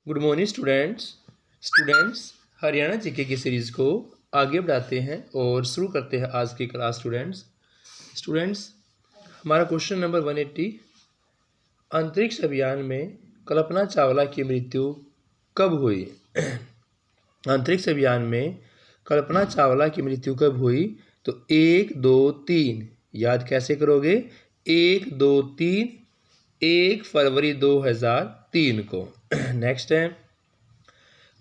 Good morning students Haryana GK की series को आगे बढ़ाते हैं और शुरू करते हैं आज की क्लास। स्टूडेंट्स हमारा क्वेश्चन नंबर 180, अंतरिक्ष अभियान में कल्पना चावला की मृत्यु कब हुई? अंतरिक्ष अभियान में कल्पना चावला की मृत्यु कब हुई? तो 1, 2, 3 याद कैसे करोगे? 1, 2, 3 1 फरवरी 2003 को। नेक्स्ट है,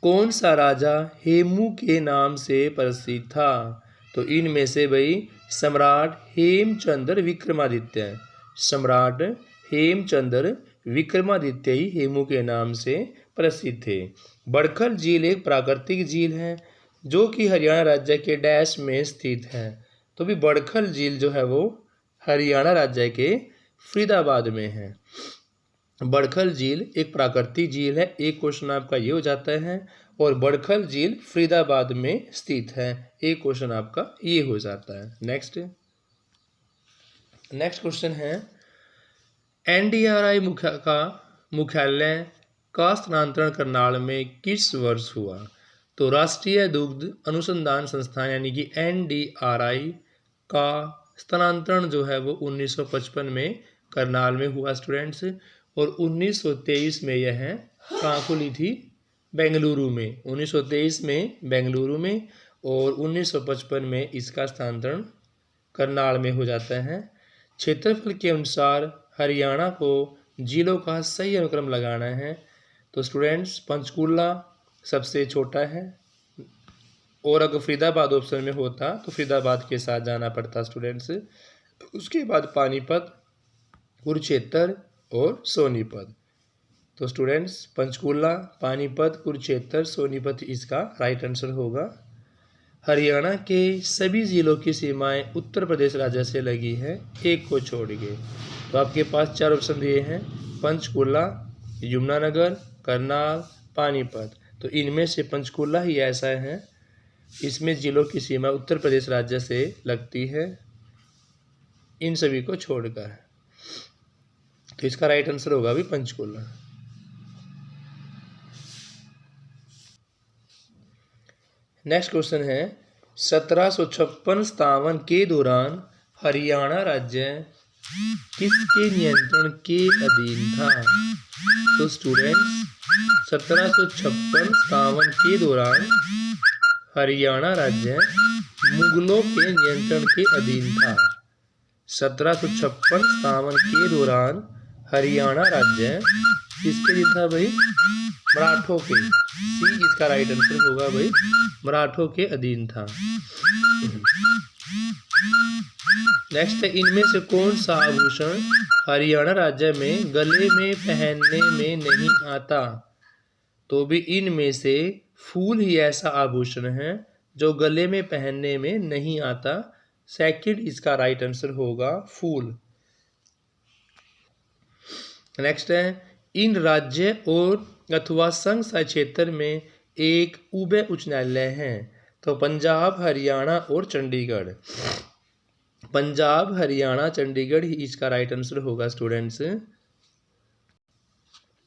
कौन सा राजा हेमू के नाम से प्रसिद्ध था? तो इनमें से भाई सम्राट हेमचंद्र विक्रमादित्य, सम्राट हेमचंद्र विक्रमादित्य ही हेमू के नाम से प्रसिद्ध थे। बड़खल झील एक प्राकृतिक झील है जो कि हरियाणा राज्य के डैश में स्थित है। तो भी बड़खल झील जो है वो हरियाणा राज्य के फरीदाबाद में है। बड़खल झील एक प्राकृतिक झील है, एक क्वेश्चन आपका ये हो जाता है। और बड़खल झील फरीदाबाद में स्थित है, एक क्वेश्चन आपका ये हो जाता है। नेक्स्ट क्वेश्चन है, एनडीआरआई मुख्यालय का स्थानांतरण करनाल में किस वर्ष हुआ? तो राष्ट्रीय दुग्ध अनुसंधान संस्थान यानी कि एनडीआरआई का स्थानांतरण जो है वो 1955 में करनाल में हुआ स्टूडेंट्स। और 1923 में यह कहाँ खुली थी? बेंगलुरु में। 1923 में बेंगलुरु में और 1955 में इसका स्थानांतरण करनाल में हो जाता है। क्षेत्रफल के अनुसार हरियाणा को जिलों का सही अनुक्रम लगाना है। तो स्टूडेंट्स पंचकुला सबसे छोटा है, और अगर फरीदाबाद ऑप्शन में होता तो फरीदाबाद के साथ जाना पड़ता स्टूडेंट्स। उसके बाद पानीपत, कुरुक्षेत्र और सोनीपत। तो स्टूडेंट्स पंचकुला, पानीपत, कुरुक्षेत्र, सोनीपत इसका राइट आंसर होगा। हरियाणा के सभी जिलों की सीमाएं उत्तर प्रदेश राज्य से लगी है, एक को छोड़ के। तो आपके पास 4 ऑप्शन दिए हैं, पंचकुला, यमुनानगर, करनाल, पानीपत। तो इनमें से पंचकुला ही ऐसा है, इसमें जिलों की सीमा उत्तर प्रदेश राज्य से लगती है, इन सभी को छोड़कर। तो इसका राइट आंसर होगा भी पंचकुला। नेक्स्ट क्वेश्चन है, 1756-57 के दौरान हरियाणा राज्य किसके नियंत्रण के अधीन था? तो स्टूडेंट्स 1756-57 के दौरान हरियाणा राज्य मुगलों के नियंत्रण के अधीन था। 1756-57 के दौरान हरियाणा राज्य किसके अधीन था भाई? मराठों के। सी इसका राइट आंसर होगा भाई, मराठों के अधीन था। नेक्स्ट है, इनमें से कौन सा आभूषण हरियाणा राज्य में गले में पहनने में नहीं आता? तो भी इनमें से फूल ही ऐसा आभूषण है जो गले में पहनने में नहीं आता। सेकंड इसका राइट आंसर होगा फूल। नेक्स्ट है, इन राज्य और अथवा संघ शासित क्षेत्र में एक उभय उच्च न्यायालय है। तो पंजाब, हरियाणा और चंडीगढ़। पंजाब, हरियाणा, चंडीगढ़ ही इसका राइट आंसर होगा स्टूडेंट्स।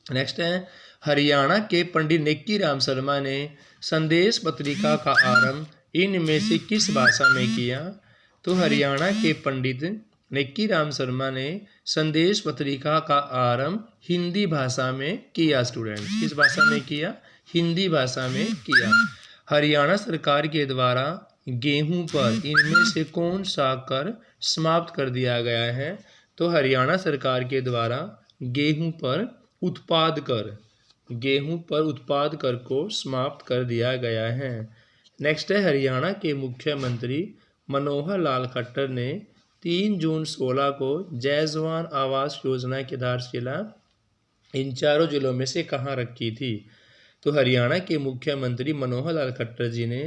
नेक्स्ट है, हरियाणा के पंडित नेक्की राम शर्मा ने संदेश पत्रिका का आरंभ इनमें से किस भाषा में किया? तो हरियाणा के पंडित नेक्की राम शर्मा ने संदेश पत्रिका का आरंभ हिंदी भाषा में किया स्टूडेंट्स। किस भाषा में किया? हिंदी भाषा में किया। हरियाणा सरकार के द्वारा गेहूं पर इनमें से कौन सा कर समाप्त कर दिया गया है? तो हरियाणा सरकार के द्वारा गेहूं पर उत्पाद कर को समाप्त कर दिया गया है। नेक्स्ट है, हरियाणा के मुख्यमंत्री मनोहर लाल खट्टर ने 3 जून 16 को जय जवान आवास योजना की आधारशिला इन चारों जिलों में से कहाँ रखी थी? तो हरियाणा के मुख्यमंत्री मनोहर लाल खट्टर जी ने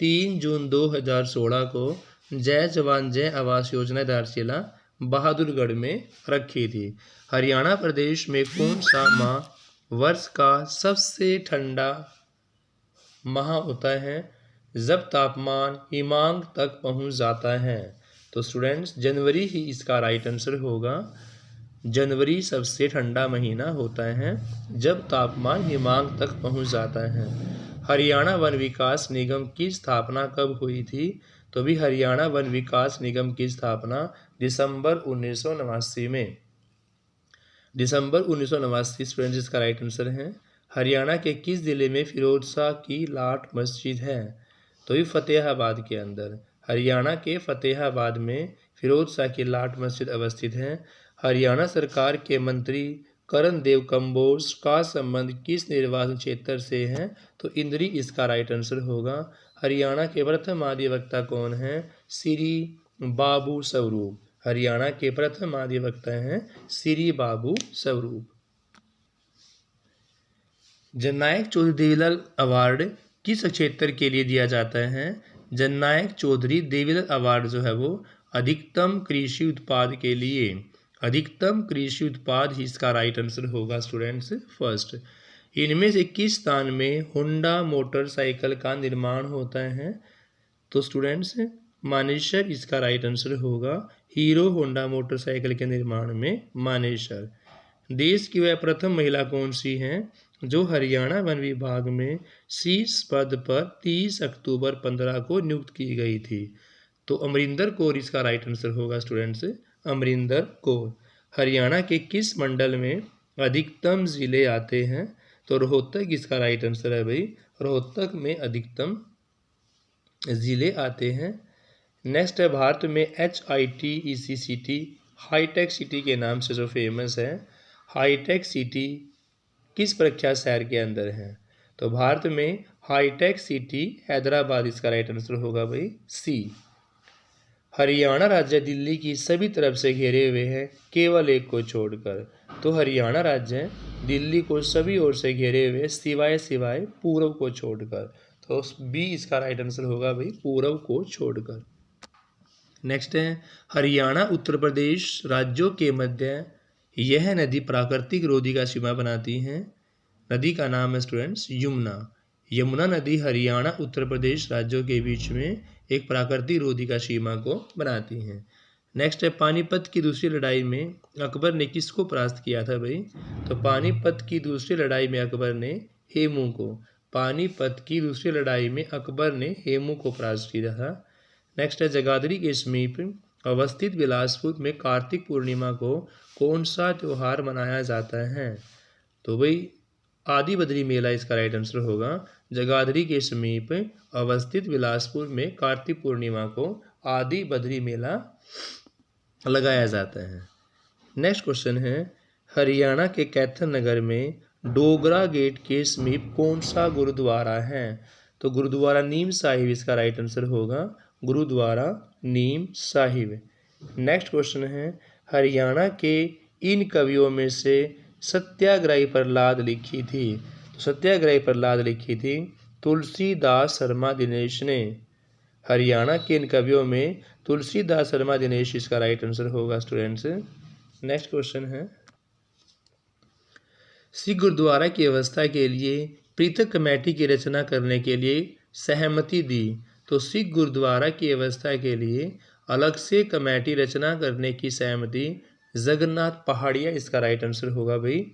3 जून 2016 को जय जवान जय आवास योजना की आधारशिला बहादुरगढ़ में रखी थी। हरियाणा प्रदेश में कौन सा माह वर्ष का सबसे ठंडा माह होता है जब तापमान हिमांक तक पहुंच जाता है? तो स्टूडेंट्स जनवरी ही इसका राइट आंसर होगा। जनवरी सबसे ठंडा महीना होता है जब तापमान हिमांक तक पहुंच जाता है। हरियाणा वन विकास निगम की स्थापना कब हुई थी? तो भी हरियाणा वन विकास निगम की स्थापना दिसंबर 1989 में। दिसंबर 1989 स्टूडेंट्स इसका राइट आंसर है। हरियाणा के किस जिले में फिरोज शाह की लाट मस्जिद है? तो ये फतेहाबाद के अंदर। हरियाणा के फतेहाबाद में फिरोज शाह की लाट मस्जिद अवस्थित है। हरियाणा सरकार के मंत्री करण देव कंबोज का संबंध किस निर्वाचन क्षेत्र से है? तो इंद्री इसका राइट आंसर होगा। हरियाणा के प्रथम अधिवक्ता कौन है? श्री बाबू स्वरूप। हरियाणा के प्रथम अधिवक्ता हैं श्री बाबू स्वरूप। जननायक चौधरी देवीलाल अवार्ड किस क्षेत्र के लिए दिया जाता है? जननायक चौधरी देवीलाल अवार्ड जो है वो अधिकतम कृषि उत्पाद के लिए। अधिकतम कृषि उत्पाद ही इसका राइट आंसर होगा स्टूडेंट्स फर्स्ट। इनमें से किस स्थान में होंडा मोटरसाइकिल का निर्माण होता है? तो स्टूडेंट्स मानेसर इसका राइट आंसर होगा। हीरो होंडा मोटरसाइकिल के निर्माण में मानेसर। देश की वह प्रथम महिला कौन सी हैं जो हरियाणा वन विभाग में शीर्ष पद पर 30 अक्टूबर 15 को नियुक्त की गई थी? तो अमरिंदर कौर इसका राइट आंसर होगा स्टूडेंट्स, अमरिंदर कौर। हरियाणा के किस मंडल में अधिकतम जिले आते हैं? तो रोहतक इसका राइट आंसर है भाई। रोहतक में अधिकतम जिले आते हैं। नेक्स्ट है भारत में HITEC हाईटेक सिटी के नाम से जो फेमस है, हाईटेक सिटी किस प्रख्यात शहर के अंदर है? तो भारत में हाईटेक सिटी हैदराबाद इसका राइट आंसर होगा भाई सी। हरियाणा राज्य दिल्ली की सभी तरफ से घेरे हुए है केवल एक को छोड़कर। तो हरियाणा राज्य दिल्ली को सभी ओर से घेरे हुए सिवाय पूर्व को छोड़कर। तो बी इसका राइट आंसर होगा भाई पूर्व को छोड़कर। नेक्स्ट है हरियाणा उत्तर प्रदेश राज्यों के मध्य यह नदी प्राकृतिक रोधी का सीमा बनाती है। नदी का नाम है स्टूडेंट्स यमुना। यमुना नदी हरियाणा उत्तर प्रदेश राज्यों के बीच में एक प्राकृतिक रोधी का सीमा को बनाती हैं। नेक्स्ट है पानीपत की दूसरी लड़ाई में अकबर ने किसको परास्त किया था भाई? तो पानीपत की दूसरी लड़ाई में अकबर ने हेमू को। पानीपत की दूसरी लड़ाई में अकबर ने हेमू को परास्त किया था। नेक्स्ट है जगाधरी के समीप अवस्थित बिलासपुर में कार्तिक पूर्णिमा को कौन सा त्यौहार मनाया जाता है? तो भाई आदि बद्री मेला इसका राइट आंसर होगा। जगाधरी के समीप अवस्थित बिलासपुर में कार्तिक पूर्णिमा को आदि बद्री मेला लगाया जाता है। नेक्स्ट क्वेश्चन है हरियाणा के कैथन नगर में डोगरा गेट के समीप कौन सा गुरुद्वारा है? तो गुरुद्वारा नीम साहिब इसका राइट आंसर होगा। गुरुद्वारा नीम साहिब। नेक्स्ट क्वेश्चन है हरियाणा के इन कवियों में से सत्याग्रही प्रहलाद लिखी थी? तो सत्याग्रही प्रहलाद लिखी थी तुलसीदास शर्मा दिनेश ने। हरियाणा के इन कवियों में तुलसीदास शर्मा दिनेश इसका राइट आंसर होगा स्टूडेंट्स। नेक्स्ट क्वेश्चन है सिख गुरुद्वारा की व्यवस्था के लिए पृथक कमेटी की रचना करने के लिए सहमति दी। तो सिख गुरुद्वारा की व्यवस्था के लिए अलग से कमेटी रचना करने की सहमति जगन्नाथ पहाड़िया इसका राइट आंसर होगा भाई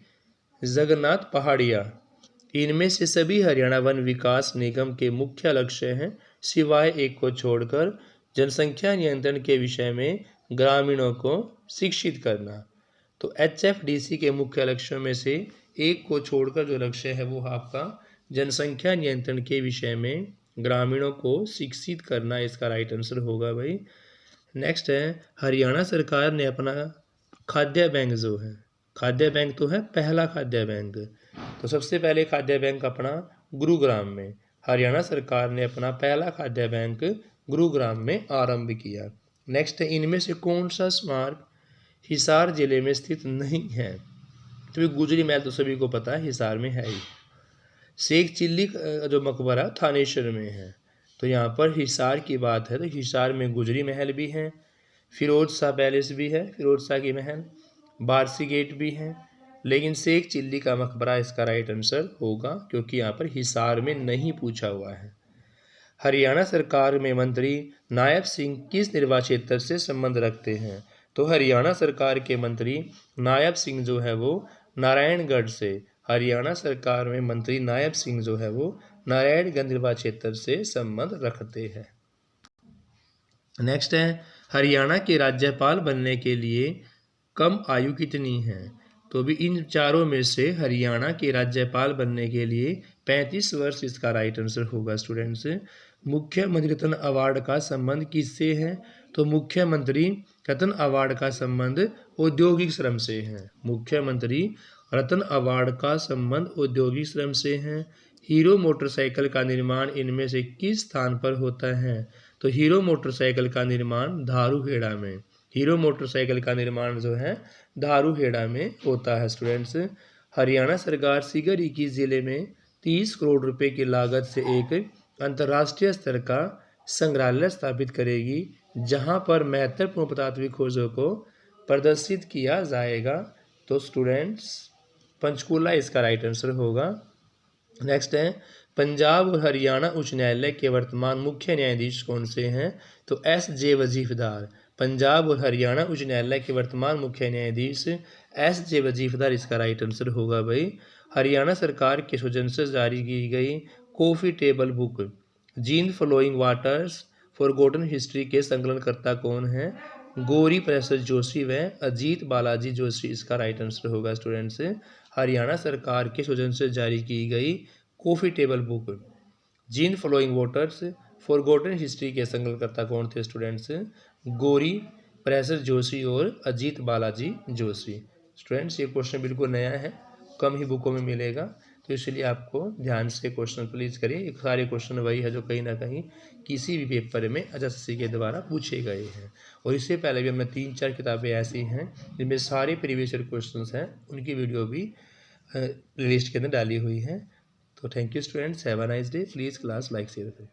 जगन्नाथ पहाड़िया। इनमें से सभी हरियाणा वन विकास निगम के मुख्य लक्ष्य हैं सिवाय एक को छोड़कर जनसंख्या नियंत्रण के विषय में ग्रामीणों को शिक्षित करना। तो HFDC के मुख्य लक्ष्यों में से एक को छोड़कर जो लक्ष्य है वो आपका जनसंख्या नियंत्रण के विषय में ग्रामीणों को शिक्षित करना इसका राइट आंसर होगा भाई। नेक्स्ट है हरियाणा सरकार ने अपना खाद्य बैंक जो है, खाद्य बैंक तो है पहला खाद्य बैंक, तो सबसे पहले खाद्य बैंक अपना गुरुग्राम में, हरियाणा सरकार ने अपना पहला खाद्य बैंक गुरुग्राम में आरंभ किया। नेक्स्ट है इनमें से कौन सा स्मारक हिसार जिले में स्थित नहीं है? तो गुजरी महल तो सभी को पता है हिसार में है ही। शेख चिल्ली जो मकबरा थानेश्वर में है, तो यहाँ पर हिसार की बात है तो हिसार में गुजरी महल भी है, फिरोज शाह पैलेस भी है, फिरोज शाह की महल, बारसी गेट भी है, लेकिन शेख चिल्ली का मकबरा इसका राइट आंसर होगा क्योंकि यहाँ पर हिसार में नहीं पूछा हुआ है। हरियाणा सरकार में मंत्री नायब सिंह किस निर्वाचन क्षेत्र से संबंध रखते हैं? तो हरियाणा सरकार के मंत्री नायब सिंह जो है वो नारायणगढ़ से, हरियाणा सरकार में मंत्री नायब सिंह जो है वो नारायणगढ़ निर्वाचन क्षेत्र से संबंध रखते हैं। नेक्स्ट है, हरियाणा के राज्यपाल बनने के लिए कम आयु कितनी है? तो भी इन चारों में से हरियाणा के राज्यपाल बनने के लिए 35 वर्ष इसका राइट आंसर होगा स्टूडेंट्स। मुख्यमंत्री रत्न अवार्ड का संबंध किससे है? तो मुख्यमंत्री रत्न अवार्ड का संबंध औद्योगिक श्रम से है। मुख्यमंत्री रत्न अवार्ड का संबंध औद्योगिक श्रम से है। हीरो मोटरसाइकिल का निर्माण इनमें से किस स्थान पर होता है? तो हीरो मोटरसाइकिल का निर्माण धारूहेड़ा में, हीरो मोटरसाइकिल का निर्माण जो है धारूहेड़ा में होता है स्टूडेंट्स। हरियाणा सरकार सीकर इक्कीस जिले में 30 करोड़ रुपए की लागत से एक अंतर्राष्ट्रीय स्तर का संग्रहालय स्थापित करेगी, जहां पर महत्वपूर्ण पुरातात्विक खोजों को प्रदर्शित किया जाएगा। तो स्टूडेंट्स पंचकूला इसका राइट आंसर होगा। नेक्स्ट है, पंजाब और हरियाणा उच्च न्यायालय के वर्तमान मुख्य न्यायाधीश कौन से हैं? तो एस.जे. वजीफदार। पंजाब और हरियाणा उच्च न्यायालय के वर्तमान मुख्य न्यायाधीश एस.जे. वजीफदार इसका राइट आंसर होगा भाई। हरियाणा सरकार के सौजन्य से जारी की गई coffee table book jean flowing waters forgotten history के संकलनकर्ता कौन है? गौरी प्रसाद जोशी व अजीत बालाजी जोशी इसका राइट आंसर होगा स्टूडेंट्स। हरियाणा सरकार के सौजन्य से जारी की गई coffee table book jean flowing waters forgotten history के संकलनकर्ता कौन थे स्टूडेंट्स? गौरी प्रसाद जोशी और अजीत बालाजी जोशी। स्टूडेंट्स ये क्वेश्चन बिल्कुल नया है, कम ही बुकों में मिलेगा, तो इसलिए आपको ध्यान से क्वेश्चन प्लीज करिए। ये सारे क्वेश्चन वही है जो कहीं ना कहीं किसी भी पेपर में एसएससी के द्वारा पूछे गए हैं। और इससे पहले भी हमने 3-4 किताबें ऐसी हैं जिनमें सारे प्रीवियस ईयर क्वेश्चंस हैं, उनकी वीडियो भी प्लेलिस्ट के अंदर डाली हुई है। तो thank you students, have a nice day. Please class like share करें।